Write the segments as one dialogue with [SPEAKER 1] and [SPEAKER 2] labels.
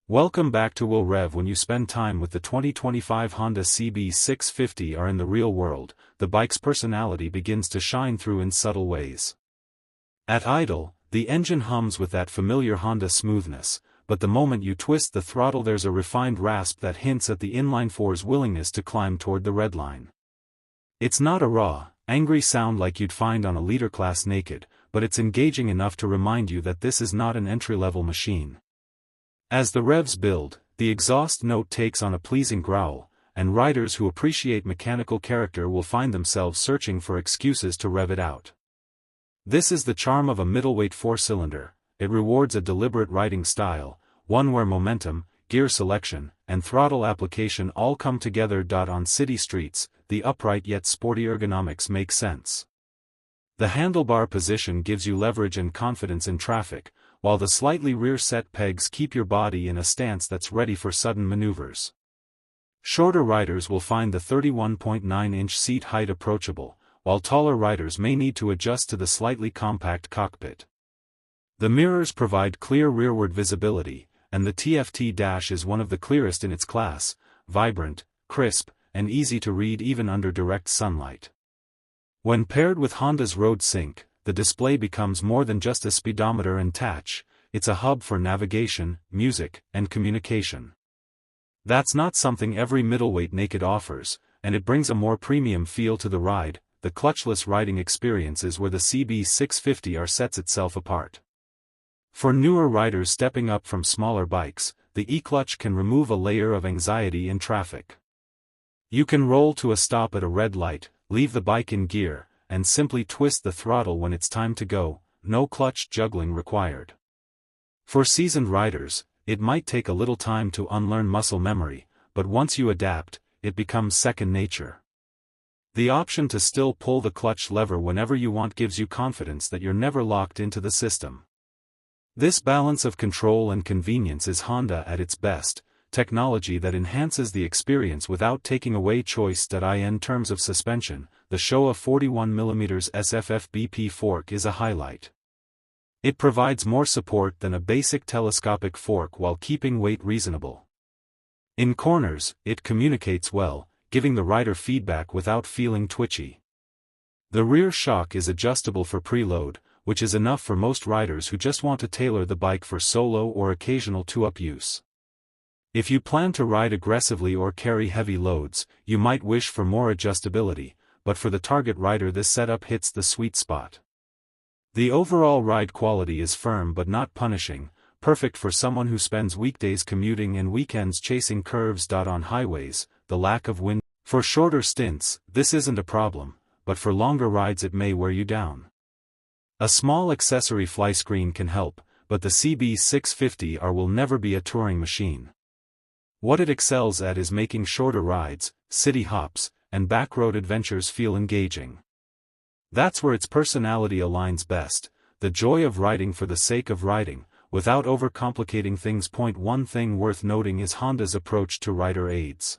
[SPEAKER 1] Welcome back to Will Rev. When you spend time with the 2025 Honda CB650R in the real world, the bike's personality begins to shine through in subtle ways. At idle, the engine hums with that familiar Honda smoothness, but the moment you twist the throttle there's a refined rasp that hints at the inline-four's willingness to climb toward the red line. It's not a raw, angry sound like you'd find on a leader-class naked, but it's engaging enough to remind you that this is not an entry-level machine. As the revs build, the exhaust note takes on a pleasing growl, and riders who appreciate mechanical character will find themselves searching for excuses to rev it out. This is the charm of a middleweight four-cylinder. It rewards a deliberate riding style, one where momentum, gear selection, and throttle application all come together. On city streets, the upright yet sporty ergonomics make sense. The handlebar position gives you leverage and confidence in traffic, while the slightly rear-set pegs keep your body in a stance that's ready for sudden maneuvers. Shorter riders will find the 31.9-inch seat height approachable, while taller riders may need to adjust to the slightly compact cockpit. The mirrors provide clear rearward visibility, and the TFT dash is one of the clearest in its class, vibrant, crisp, and easy to read even under direct sunlight. When paired with Honda's Road Sync, the display becomes more than just a speedometer and touch, it's a hub for navigation, music, and communication. That's not something every middleweight naked offers, and it brings a more premium feel to the ride. The clutchless riding experience is where the CB650R sets itself apart. For newer riders stepping up from smaller bikes, the e-clutch can remove a layer of anxiety in traffic. You can roll to a stop at a red light, leave the bike in gear, and simply twist the throttle when it's time to go, no clutch juggling required. For seasoned riders, it might take a little time to unlearn muscle memory, but once you adapt, it becomes second nature. The option to still pull the clutch lever whenever you want gives you confidence that you're never locked into the system. This balance of control and convenience is Honda at its best, technology that enhances the experience without taking away choice. In terms of suspension, the Showa 41mm SFF-BP fork is a highlight. It provides more support than a basic telescopic fork while keeping weight reasonable. In corners, it communicates well, giving the rider feedback without feeling twitchy. The rear shock is adjustable for preload, which is enough for most riders who just want to tailor the bike for solo or occasional two-up use. If you plan to ride aggressively or carry heavy loads, you might wish for more adjustability, but for the target rider this setup hits the sweet spot. The overall ride quality is firm but not punishing, perfect for someone who spends weekdays commuting and weekends chasing curves. On highways, the lack of wind. For shorter stints, this isn't a problem, but for longer rides it may wear you down. A small accessory fly screen can help, but the CB650R will never be a touring machine. What it excels at is making shorter rides, city hops, and backroad adventures feel engaging. That's where its personality aligns best, the joy of riding for the sake of riding, without overcomplicating things. One thing worth noting is Honda's approach to rider aids.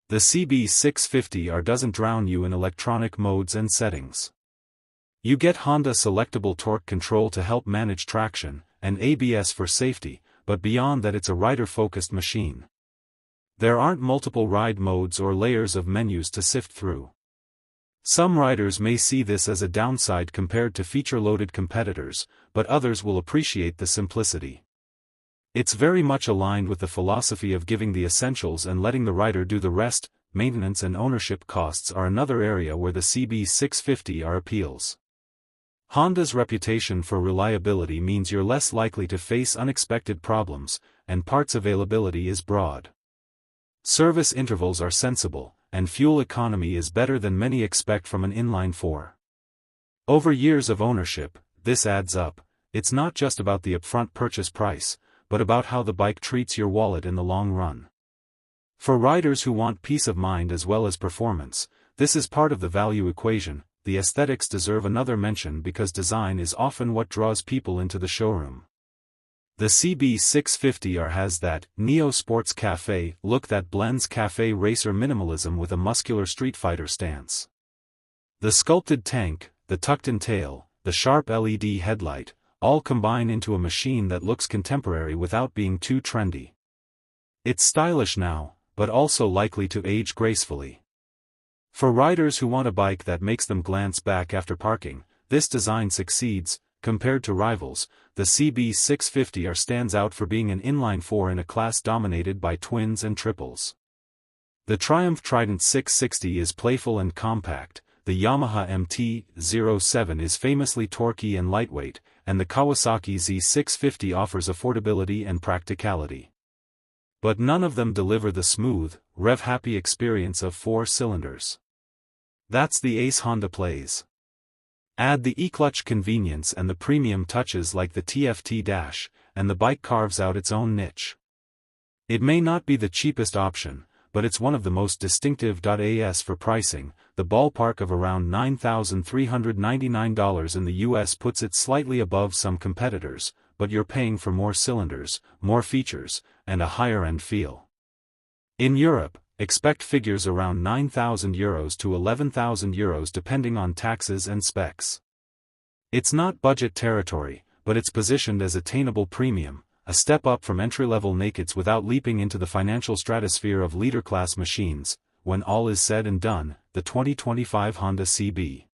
[SPEAKER 1] The CB650R doesn't drown you in electronic modes and settings. You get Honda Selectable Torque Control to help manage traction, and ABS for safety, but beyond that it's a rider-focused machine. There aren't multiple ride modes or layers of menus to sift through. Some riders may see this as a downside compared to feature-loaded competitors, but others will appreciate the simplicity. It's very much aligned with the philosophy of giving the essentials and letting the rider do the rest. Maintenance and ownership costs are another area where the CB650R appeals. Honda's reputation for reliability means you're less likely to face unexpected problems, and parts availability is broad. Service intervals are sensible, and fuel economy is better than many expect from an inline-four. Over years of ownership, this adds up. It's not just about the upfront purchase price, but about how the bike treats your wallet in the long run. For riders who want peace of mind as well as performance, this is part of the value equation. The aesthetics deserve another mention because design is often what draws people into the showroom. The CB650R has that neo-sports Café look that blends Café racer minimalism with a muscular street fighter stance. The sculpted tank, the tucked-in tail, the sharp LED headlight, all combine into a machine that looks contemporary without being too trendy. It's stylish now, but also likely to age gracefully. For riders who want a bike that makes them glance back after parking, this design succeeds. Compared to rivals, the CB650R stands out for being an inline-four in a class dominated by twins and triples. The Triumph Trident 660 is playful and compact, the Yamaha MT-07 is famously torquey and lightweight, and the Kawasaki Z650 offers affordability and practicality. But none of them deliver the smooth, rev-happy experience of 4 cylinders. That's the ace Honda plays. Add the e-clutch convenience and the premium touches like the TFT dash, and the bike carves out its own niche. It may not be the cheapest option, but it's one of the most distinctive. As for pricing, the ballpark of around $9,399 in the US puts it slightly above some competitors, but you're paying for more cylinders, more features, and a higher-end feel. In Europe, expect figures around €9,000 to €11,000 depending on taxes and specs. It's not budget territory, but it's positioned as attainable premium, a step up from entry-level nakeds without leaping into the financial stratosphere of leader-class machines. When all is said and done, the 2025 Honda CB